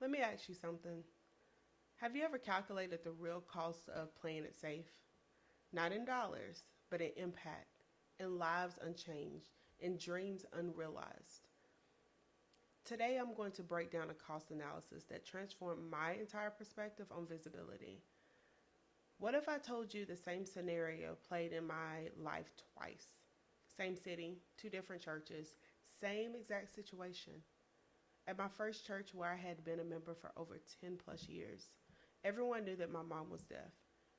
Let me ask you something. Have you ever calculated the real cost of playing it safe? Not in dollars, but in impact, in lives unchanged, in dreams unrealized. Today, I'm going to break down a cost analysis that transformed my entire perspective on visibility. What if I told you the same scenario played in my life twice? Same city, two different churches, same exact situation. At my first church, where I had been a member for over 10 plus years, everyone knew that my mom was deaf.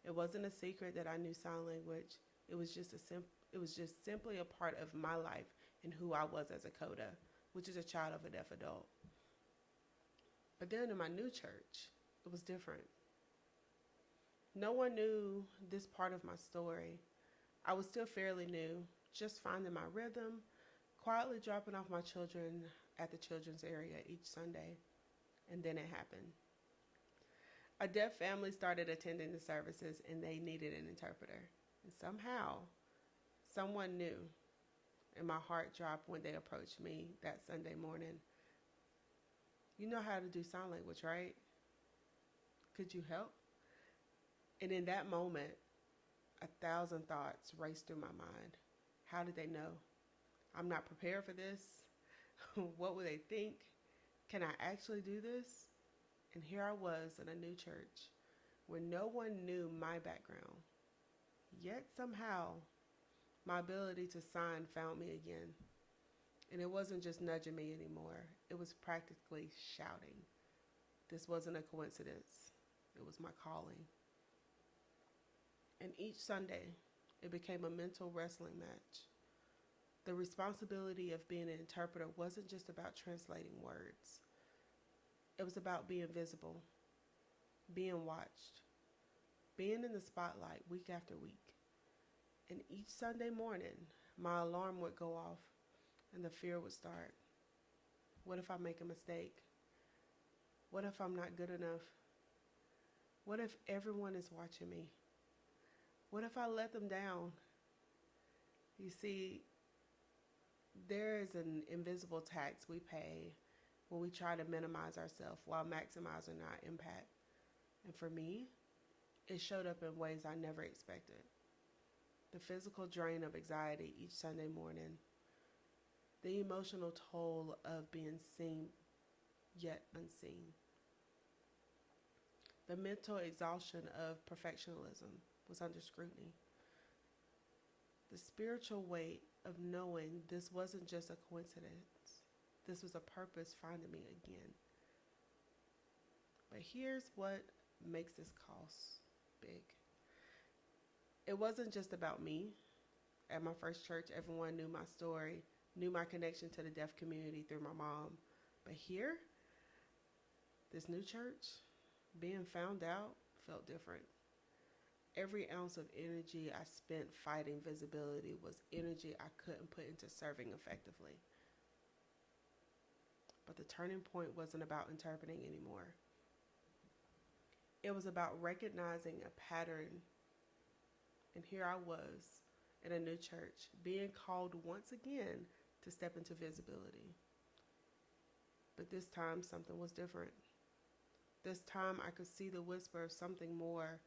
It wasn't a secret that I knew sign language. It was just simply a part of my life and who I was as a CODA, which is a child of a deaf adult. But then in my new church, it was different. No one knew this part of my story. I was still fairly new, just finding my rhythm, quietly dropping off my children at the children's area each Sunday. And then it happened. A deaf family started attending the services and they needed an interpreter. And somehow, someone knew, and my heart dropped when they approached me that Sunday morning. You know how to do sign language, right? Could you help? And in that moment, 1,000 thoughts raced through my mind. How did they know? I'm not prepared for this. What would they think? Can I actually do this? And here I was in a new church where no one knew my background. Yet somehow, my ability to sign found me again. And it wasn't just nudging me anymore. It was practically shouting. This wasn't a coincidence. It was my calling. And each Sunday, it became a mental wrestling match. The responsibility of being an interpreter wasn't just about translating words. It was about being visible, being watched, being in the spotlight week after week. And each Sunday morning, my alarm would go off and the fear would start. What if I make a mistake? What if I'm not good enough? What if everyone is watching me? What if I let them down? You see, there is an invisible tax we pay when we try to minimize ourselves while maximizing our impact. And for me, it showed up in ways I never expected. The physical drain of anxiety each Sunday morning, the emotional toll of being seen yet unseen, the mental exhaustion of perfectionism was under scrutiny, the spiritual weight of knowing this wasn't just a coincidence. This was a purpose finding me again. But here's what makes this cost big. It wasn't just about me. At my first church, everyone knew my story, knew my connection to the deaf community through my mom. But here, this new church, being found out felt different. Every ounce of energy I spent fighting visibility was energy I couldn't put into serving effectively. But the turning point wasn't about interpreting anymore. It was about recognizing a pattern. And here I was in a new church, being called once again to step into visibility. But this time, something was different. This time, I could see the whisper of something more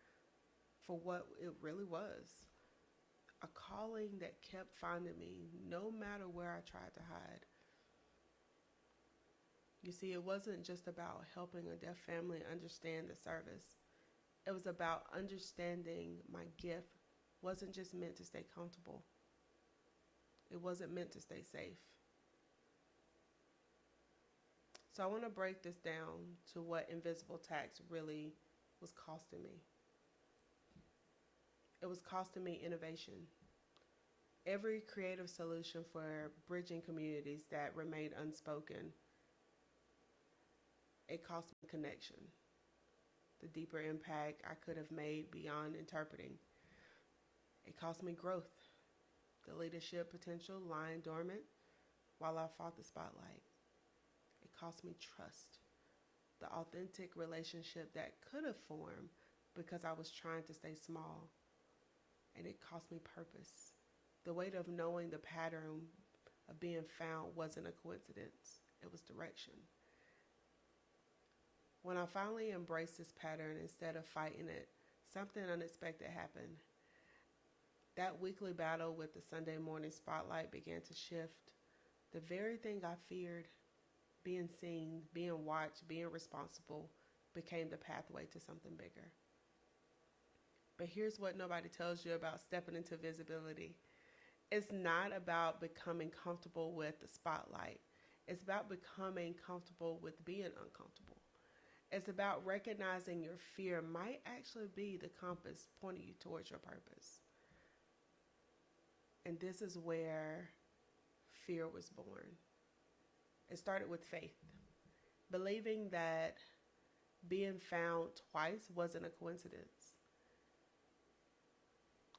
for what it really was. A calling that kept finding me no matter where I tried to hide. You see, it wasn't just about helping a deaf family understand the service. It was about understanding my gift wasn't just meant to stay comfortable. It wasn't meant to stay safe. So I want to break this down to what invisible tax really was costing me. It was costing me innovation. Every creative solution for bridging communities that remained unspoken, it cost me connection. The deeper impact I could have made beyond interpreting. It cost me growth. The leadership potential lying dormant while I fought the spotlight. It cost me trust. The authentic relationship that could have formed because I was trying to stay small. And it cost me purpose. The weight of knowing the pattern of being found wasn't a coincidence. It was direction. When I finally embraced this pattern instead of fighting it, something unexpected happened. That weekly battle with the Sunday morning spotlight began to shift. The very thing I feared, being seen, being watched, being responsible, became the pathway to something bigger. But here's what nobody tells you about stepping into visibility. It's not about becoming comfortable with the spotlight. It's about becoming comfortable with being uncomfortable. It's about recognizing your fear might actually be the compass pointing you towards your purpose. And this is where fear was born. It started with faith, believing that being found twice wasn't a coincidence.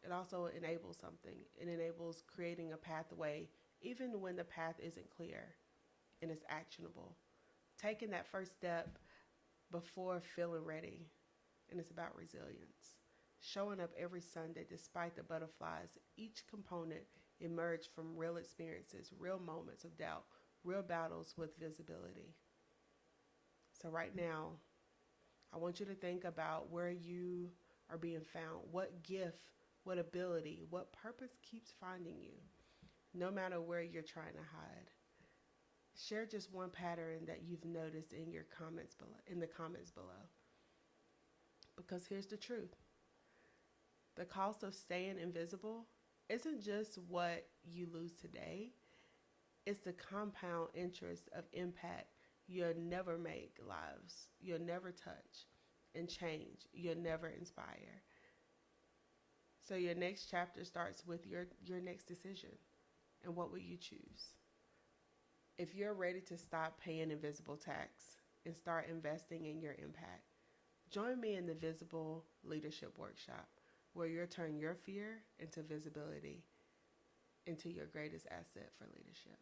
It also enables something. It enables creating a pathway even when the path isn't clear and it's actionable. Taking that first step before feeling ready. And it's about resilience. Showing up every Sunday despite the butterflies. Each component emerged from real experiences, real moments of doubt, real battles with visibility. So right now, I want you to think about where you are being found. What gift, what ability, what purpose keeps finding you, no matter where you're trying to hide. Share just one pattern that you've noticed in your comments below, in the comments below. Because here's the truth. The cost of staying invisible isn't just what you lose today. It's the compound interest of impact you'll never make lives, you'll never touch and change, you'll never inspire. So your next chapter starts with your next decision. And what will you choose? If you're ready to stop paying invisible tax and start investing in your impact, join me in the Visible Leadership Workshop, where you'll turn your fear into visibility, into your greatest asset for leadership.